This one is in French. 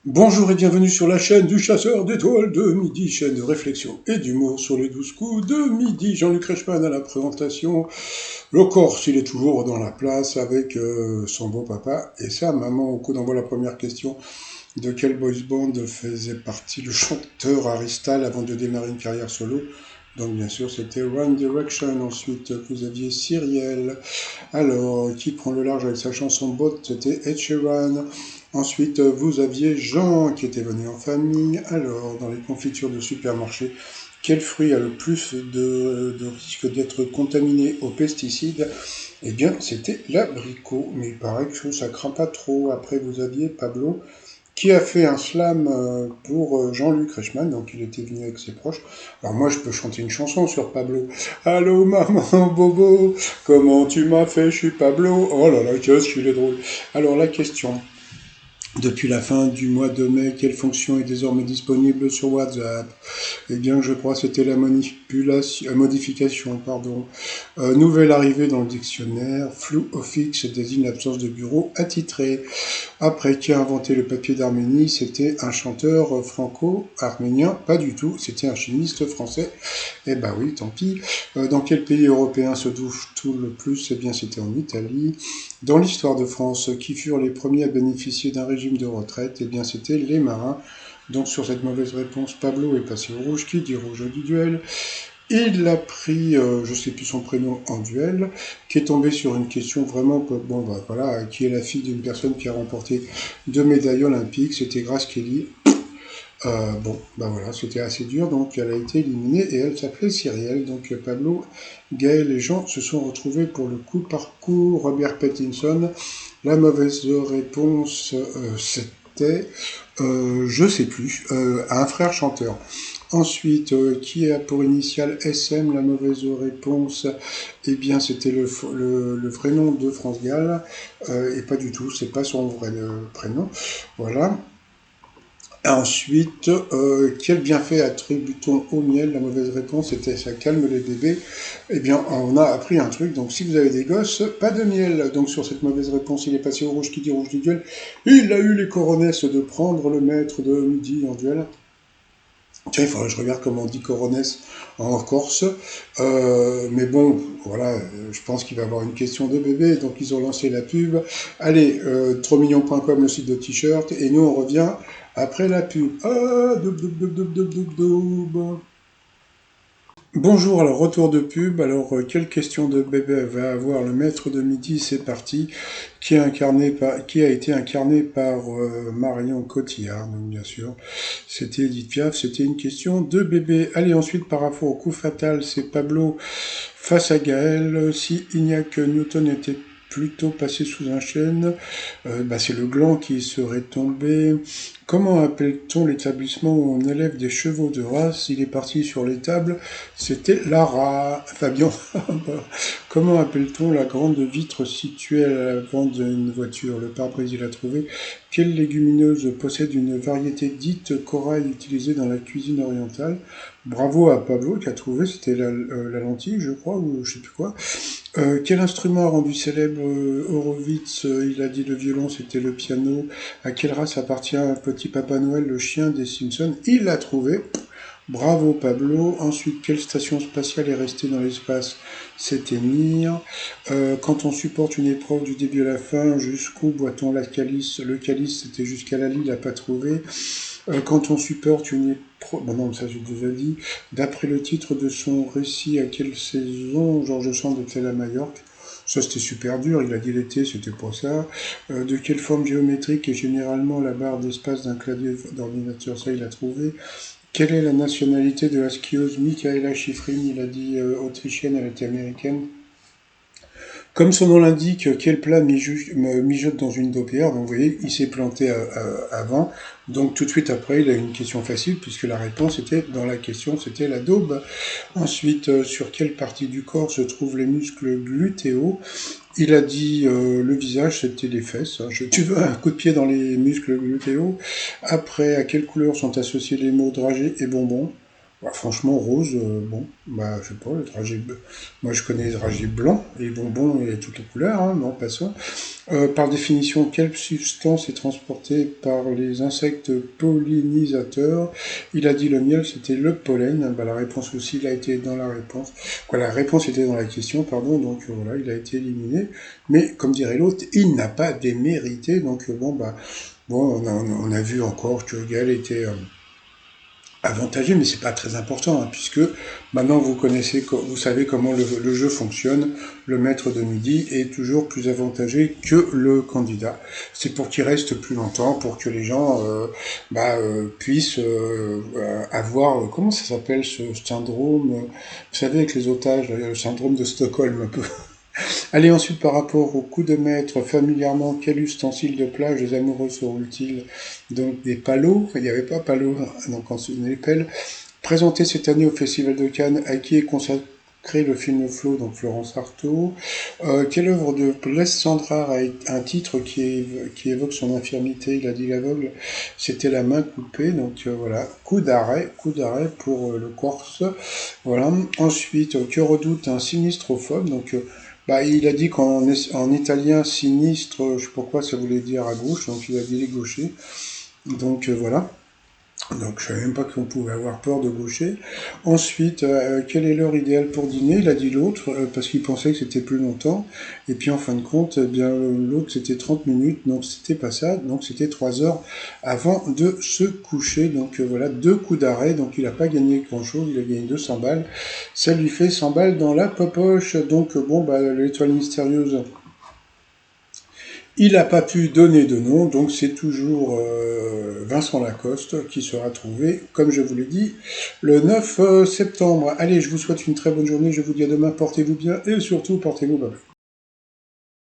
Bonjour et bienvenue sur la chaîne du chasseur d'étoiles de midi, chaîne de réflexion et d'humour sur les 12 coups de midi. Jean-Luc Reichmann à la présentation. Le Corse, il est toujours dans la place avec son beau papa et sa maman. Au coup d'envoi, la première question. De quel boys band faisait partie le chanteur Harry Styles avant de démarrer une carrière solo? Donc bien sûr, c'était One Direction. Ensuite, vous aviez Cyrielle. Alors, qui prend le large avec sa chanson Bot? C'était Ed Sheeran. Ensuite, vous aviez Jean qui était venu en famille. Alors, dans les confitures de supermarché, quel fruit a le plus de risque d'être contaminé aux pesticides? Eh bien, c'était l'abricot. Mais il paraît que ça craint pas trop. Après, vous aviez Pablo qui a fait un slam pour Jean-Luc Reichmann, donc il était venu avec ses proches. Alors moi, je peux chanter une chanson sur Pablo. Allô maman Bobo, comment tu m'as fait, je suis Pablo. Oh là là, qu'est-ce qu'il est drôle. Alors la question, depuis la fin du mois de mai, quelle fonction est désormais disponible sur WhatsApp? Eh bien, je crois que c'était la modification. Nouvelle arrivée dans le dictionnaire. Flou au fixe désigne l'absence de bureau attitré. Après, qui a inventé le papier d'Arménie? C'était un chanteur franco-arménien? Pas du tout, c'était un chimiste français. Eh ben oui, tant pis. Dans quel pays européen se douche tout le plus? Eh bien, c'était en Italie. Dans l'histoire de France, qui furent les premiers à bénéficier d'un régime de retraite? Eh bien, c'était les marins. Donc, sur cette mauvaise réponse, Pablo est passé au rouge. Qui dit rouge du duel? Il a pris, je sais plus son prénom, en duel, qui est tombé sur une question vraiment, bon, bah voilà, qui est la fille d'une personne qui a remporté 2 médailles olympiques, c'était Grace Kelly. Bon, bah voilà, c'était assez dur, donc elle a été éliminée et elle s'appelait Cyrielle. Donc Pablo, Gaël et Jean se sont retrouvés pour le coup par coup. Robert Pattinson, la mauvaise réponse, c'était, je sais plus, un frère chanteur. Ensuite, qui a pour initiale SM? La mauvaise réponse, eh bien, c'était le vrai nom de France Gall, et pas du tout, c'est pas son vrai prénom. Voilà. Ensuite, quel bienfait attribue-t-on au miel? La mauvaise réponse était ça calme les bébés. Eh bien, on a appris un truc. Donc, si vous avez des gosses, pas de miel. Donc, sur cette mauvaise réponse, il est passé au rouge qui dit rouge du duel. Il a eu les coronesses de prendre le maître de midi en duel. Tiens, il faudrait que je regarde comment on dit coronesse en Corse. Mais bon, voilà, je pense qu'il va y avoir une question de bébé. Donc, ils ont lancé la pub. Allez, trotsmignon.com, le site de t-shirt. Et nous, on revient après la pub. Ah, doub. Bonjour, alors retour de pub. Alors, quelle question de bébé va avoir le maître de midi? C'est parti. Qui a été incarné par Marion Cotillard, donc bien sûr. C'était Edith Piaf, c'était une question de bébé. Allez, ensuite, par rapport au coup fatal, c'est Pablo face à Gaël. Si Ignac Newton était plutôt passé sous un chêne, bah, c'est le gland qui serait tombé. Comment appelle-t-on l'établissement où on élève des chevaux de race? Il est parti sur les tables, c'était Lara. Fabien, comment appelle-t-on la grande vitre située à l'avant d'une voiture? Le pare-brise, il a trouvé. Quelle légumineuse possède une variété dite corail utilisée dans la cuisine orientale? Bravo à Pablo qui a trouvé, c'était la lentille, je crois, ou je sais plus quoi. Quel instrument a rendu célèbre Horowitz? Il a dit le violon, c'était le piano. À quelle race appartient Petit Papa Noël, le chien des Simpsons? Il l'a trouvé. Bravo Pablo. Ensuite, quelle station spatiale est restée dans l'espace? C'était Mir. Quand on supporte une épreuve du début à la fin, jusqu'où boit-on la calice? Le calice, c'était jusqu'à la lit, il n'a pas trouvé. Quand on supporte une épreuve... Bon non, ça j'ai déjà dit. D'après le titre de son récit, à quelle saison Georges Sand était à Majorque? Ça c'était super dur, il a dit l'été, c'était pas ça. De quelle forme géométrique est généralement la barre d'espace d'un clavier d'ordinateur? Ça il a trouvé. Quelle est la nationalité de la skieuse Michaela Schifrin? Il a dit autrichienne, elle était américaine. Comme son nom l'indique, quel plat mijote dans une paupière? Donc vous voyez, il s'est planté avant. Donc tout de suite après, il a une question facile, puisque la réponse était dans la question, c'était la daube. Ensuite, sur quelle partie du corps se trouvent les muscles glutéaux? Il a dit le visage, c'était les fesses. Tu veux un coup de pied dans les muscles glutéaux? Après, à quelle couleur sont associés les mots dragée et bonbon? Bah, franchement, rose, bon, bah, je sais pas, le dragée, moi je connais les dragées blancs, et les bonbons et toutes les couleurs, hein, non, passons. Par définition, quelle substance est transportée par les insectes pollinisateurs? Il a dit le miel, c'était le pollen. Bah, la réponse aussi, il a été dans la réponse. Quoi, la réponse était dans la question, pardon, donc voilà, il a été éliminé. Mais comme dirait l'autre, il n'a pas démérité, donc bon, bah, bon, on a vu encore que Gaël était avantagé, mais c'est pas très important, hein, puisque maintenant vous connaissez, vous savez comment le jeu fonctionne. Le maître de midi est toujours plus avantagé que le candidat. C'est pour qu'il reste plus longtemps, pour que les gens puissent avoir, comment ça s'appelle ce syndrome, vous savez, avec les otages, le syndrome de Stockholm un peu. Allez, ensuite, par rapport au coup de maître, familièrement, quel ustensile de plage les amoureux seront-ils? Donc, des palos, il n'y avait pas palos, donc ensuite les pelles. Présenté cette année au Festival de Cannes, à qui est consacré le film Flo, donc Florence Artaud. Quelle œuvre de Blaise Cendrars a un titre qui évoque son infirmité? Il a dit l'aveugle, c'était La main coupée, donc voilà, coup d'arrêt pour le Corse. Voilà. Ensuite, que redoute un sinistrophobe? Donc, bah, il a dit en italien sinistre, je sais pas pourquoi ça voulait dire à gauche, donc il a dit les gauchers. Donc voilà. Donc je savais même pas qu'on pouvait avoir peur de gaucher. Ensuite, quelle est l'heure idéale pour dîner? Il a dit l'autre, parce qu'il pensait que c'était plus longtemps. Et puis en fin de compte, eh bien l'autre c'était 30 minutes, donc c'était pas ça, donc c'était 3 heures avant de se coucher. Donc voilà, 2 coups d'arrêt, donc il n'a pas gagné grand-chose, il a gagné 200 balles. Ça lui fait 100 balles dans la poche. Donc bon, bah l'étoile mystérieuse, il n'a pas pu donner de nom, donc c'est toujours Vincent Lacoste qui sera trouvé, comme je vous l'ai dit, le 9 septembre. Allez, je vous souhaite une très bonne journée, je vous dis à demain, portez-vous bien et surtout portez-vous bien.